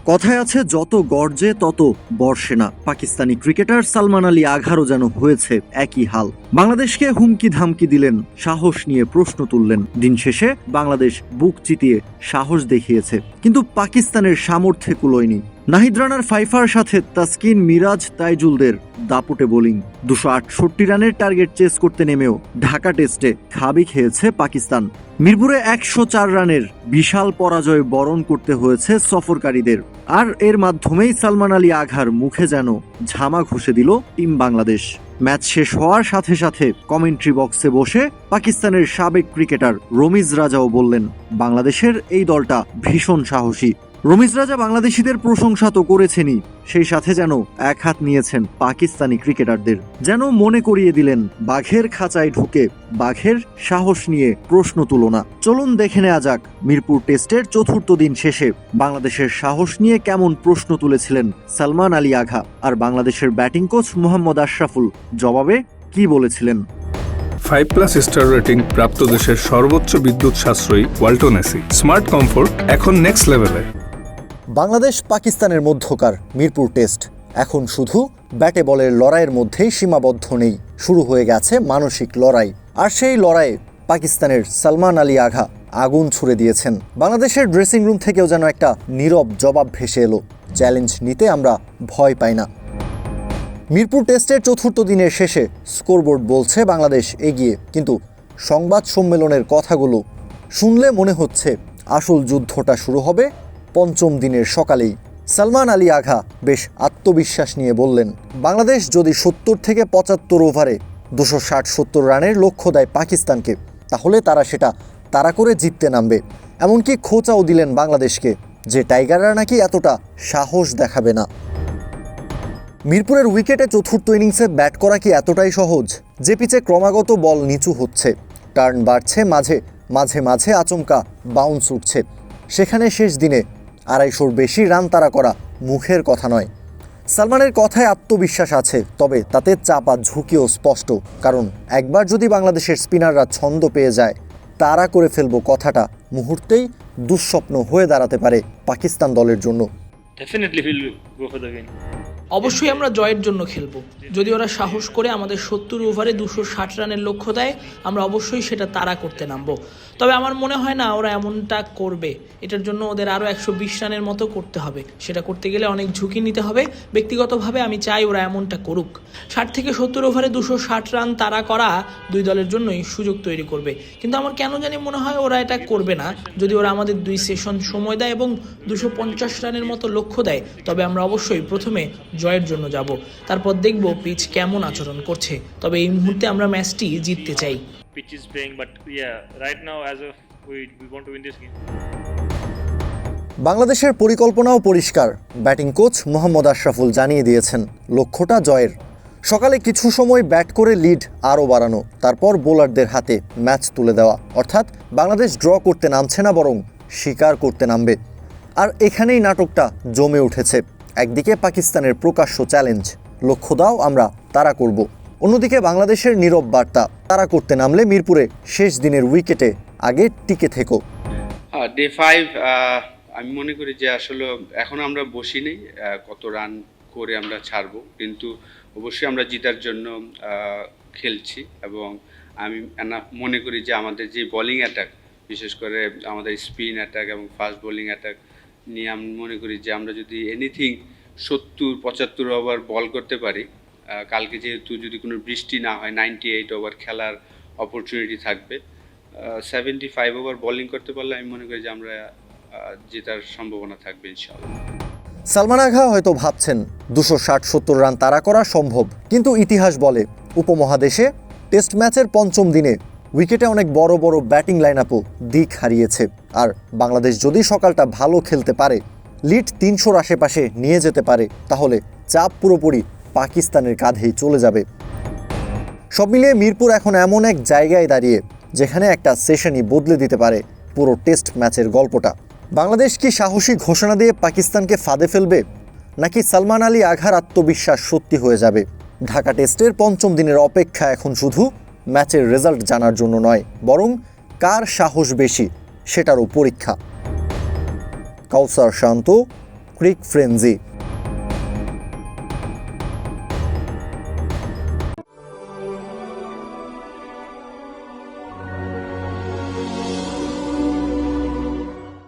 কথায় আছে যত গর্জে তত বর্ষে না। পাকিস্তানি ক্রিকেটার সালমান আলী আঘারও যেন হয়েছে একই হাল। বাংলাদেশকে হুমকি ধামকি দিলেন, সাহস নিয়ে প্রশ্ন তুললেন। দিন শেষে বাংলাদেশ বুক চিতিয়ে সাহস দেখিয়েছে, কিন্তু পাকিস্তানের সামর্থ্যে কুলোয়নি। নাহিদ রানার ফাইফার সাথে তাসকিন, মিরাজ, তাইজুলদের দাপুটে বোলিং। 268 রানের টার্গেট চেস করতে নেমেও ঢাকা টেস্টে খাবি খেয়েছে পাকিস্তান। মিরপুরে 104 রানের বিশাল পরাজয় বরণ করতে হয়েছে সফরকারীদের। আর এর মাধ্যমেই সালমান আলী আঘার মুখে যেন ঝামা ঘষে দিল টিম বাংলাদেশ। ম্যাচ শেষ হওয়ার সাথে সাথে কমেন্ট্রি বক্সে বসে পাকিস্তানের সাবেক ক্রিকেটার রমিজ রাজাও বললেন, বাংলাদেশের এই দলটা ভীষণ সাহসী। রমিজ রাজা বাংলাদেশিদের প্রশংসা তো করেছেনই, সেই সাথে যেন এক হাত নিয়েছেন পাকিস্তানি ক্রিকেটারদের। যেন মনে করিয়ে দিলেন, বাঘের খাঁচায় ঢুকে বাঘের সাহস নিয়ে প্রশ্ন তুলো না। চলুন দেখে নেওয়া যাক মিরপুর টেস্টের চতুর্থ দিন শেষে বাংলাদেশের সাহস নিয়ে কেমন প্রশ্ন তুলেছিলেন সালমান আলী আঘা, আর বাংলাদেশের ব্যাটিং কোচ মোহাম্মদ আশরাফুল জবাবে কি বলেছিলেন। 5+ স্টার রেটিং প্রাপ্ত দেশের সর্বোচ্চ বিদ্যুৎ সাশ্রয়ী ওয়ালটন এসি স্মার্ট কমফোর্ট এখন নেক্সট লেভেলে। বাংলাদেশ পাকিস্তানের মধ্যকার মিরপুর টেস্ট এখন শুধু ব্যাটে বলের লড়াইয়ের মধ্যেই সীমাবদ্ধ নেই, শুরু হয়ে গেছে মানসিক লড়াই। আর সেই লড়াইয়ে পাকিস্তানের সালমান আলী আঘা আগুন ছুড়ে দিয়েছেন। বাংলাদেশের ড্রেসিং রুম থেকেও যেন একটা নীরব জবাব ভেসে এলো, চ্যালেঞ্জ নিতে আমরা ভয় পাই না। মিরপুর টেস্টের চতুর্থ দিনের শেষে স্কোরবোর্ড বলছে বাংলাদেশ এগিয়ে, কিন্তু সংবাদ সম্মেলনের কথাগুলো শুনলে মনে হচ্ছে আসল যুদ্ধটা শুরু হবে পঞ্চম দিনের সকালেই। সালমান আলী আঘা বেশ আত্মবিশ্বাস নিয়ে বললেন, বাংলাদেশ যদি 70 থেকে 75 ওভারে 260-70 রানের লক্ষ্য দেয় পাকিস্তানকে, তাহলে তারা সেটা তাড়া করে জিততে নামবে। এমনকি খোঁচাও দিলেন বাংলাদেশকে যে টাইগাররা নাকি এতটা সাহস দেখাবে না। মিরপুরের উইকেটে চতুর্থ ইনিংসে ব্যাট করা কি এতটাই সহজ? যে পিচে ক্রমাগত বল নিচু হচ্ছে, টার্ন বাড়ছে, মাঝে মাঝে মাঝে আচমকা বাউন্স উঠছে, সেখানে শেষ দিনে 250-র বেশি রান তাড়া করা মুখের কথা নয়। সালমানের কথায় আত্মবিশ্বাস আছে, তবে তাতে চাপা ঝুঁকিও স্পষ্ট। কারণ একবার যদি বাংলাদেশের স্পিনাররা ছন্দ পেয়ে যায়, তাড়া করে ফেলবো কথাটা মুহূর্তেই দুঃস্বপ্ন হয়ে দাঁড়াতে পারে পাকিস্তান দলের জন্য। অবশ্যই আমরা জয়ের জন্য খেলবো। যদি ওরা সাহস করে আমাদের 70 ওভারে 260 রানের লক্ষ্য দেয়, আমরা অবশ্যই সেটা তাড়া করতে নামবো। তবে আমার মনে হয় না ওরা এমনটা করবে। এটার জন্য ওদের আরও 120 রানের মতো করতে হবে। সেটা করতে গেলে অনেক ঝুঁকি নিতে হবে। ব্যক্তিগতভাবে আমি চাই ওরা এমনটা করুক। 60 থেকে 70 ওভারে 260 রান তাড়া করা দুই দলের জন্যই সুযোগ তৈরি করবে। কিন্তু আমার কেন জানি মনে হয় ওরা এটা করবে না। যদি ওরা আমাদের 2 সেশন সময় দেয় এবং 250 রানের মতো লক্ষ্য দেয়, তবে আমরা অবশ্যই প্রথমে জয়ের জন্য যাব, তারপর দেখব পিচ কেমন আচরণ করছে। তবে এই মুহূর্তে আমরা ম্যাচটি জিততে চাই। বাংলাদেশের পরিকল্পনাও পরিষ্কার। ব্যাটিং কোচ মোহাম্মদ আশরাফুল জানিয়ে দিয়েছেন, লক্ষ্যটা জয়ের। সকালে কিছু সময় ব্যাট করে লিড আরও বাড়ানো, তারপর বোলারদের হাতে ম্যাচ তুলে দেওয়া। অর্থাৎ বাংলাদেশ ড্র করতে নামছে না, বরং শিকার করতে নামবে। আর এখানেই নাটকটা জমে উঠেছে। একদিকে পাকিস্তানের প্রকাশ্য চ্যালেঞ্জ, লক্ষ্য দাও, আমরা তাড়া করব। অন্যদিকে বাংলাদেশের নীরব বার্তা, তাড়া করতে নামলে মিরপুরে শেষ দিনের উইকেটে আগে টিকে থেকো। ডে 5 আমি মনে করি যে আসলে এখন আমরা বসি নেই কত রান করে আমরা ছাড়বো, কিন্তু অবশ্যই আমরা জিতার জন্য খেলছি। এবং আমি মনে করি যে আমাদের যে বোলিং অ্যাটাক, বিশেষ করে আমাদের স্পিন অ্যাটাক এবং ফাস্ট বোলিং অ্যাটাক নিয়ে আমি মনে করি যে আমরা যদি এনিথিং 70-75 ওভার বল করতে পারি, কালকে যেহেতু যদি কোনো বৃষ্টি না হয় 98 ওভার খেলার অপরচুনিটি থাকবে, 75 ওভার বোলিং করতে পারলে আমি মনে করি যে আমরা জেতার সম্ভাবনা থাকবে ইনশাআল্লাহ। সালমান আঘা হয়তো ভাবছেন 260-70 রান তাড়া করা সম্ভব, কিন্তু ইতিহাস বলে উপমহাদেশে টেস্ট ম্যাচের পঞ্চম দিনে উইকেটে অনেক বড় বড় ব্যাটিং লাইন আপও দিক হারিয়েছে। আর বাংলাদেশ যদি সকালটা ভালো খেলতে পারে, লিড 300-র আশেপাশে নিয়ে যেতে পারে, তাহলে চাপ পুরোপুরি পাকিস্তানের কাঁধেই চলে যাবে। সব মিলিয়ে মিরপুর এখন এমন এক জায়গায় দাঁড়িয়ে যেখানে একটা সেশনই বদলে দিতে পারে পুরো টেস্ট ম্যাচের গল্পটা। বাংলাদেশ কি সাহসী ঘোষণা দিয়ে পাকিস্তানকে ফাঁদে ফেলবে, নাকি সালমান আলী আঘার আত্মবিশ্বাস সত্যি হয়ে যাবে? ঢাকা টেস্টের পঞ্চম দিনের অপেক্ষা এখন শুধু ম্যাচের রেজাল্ট জানার জন্য নয়, বরং কার সাহস বেশি সেটারও পরীক্ষা। কাউসার শান্ত, ক্রিক ফ্রেঞ্জি।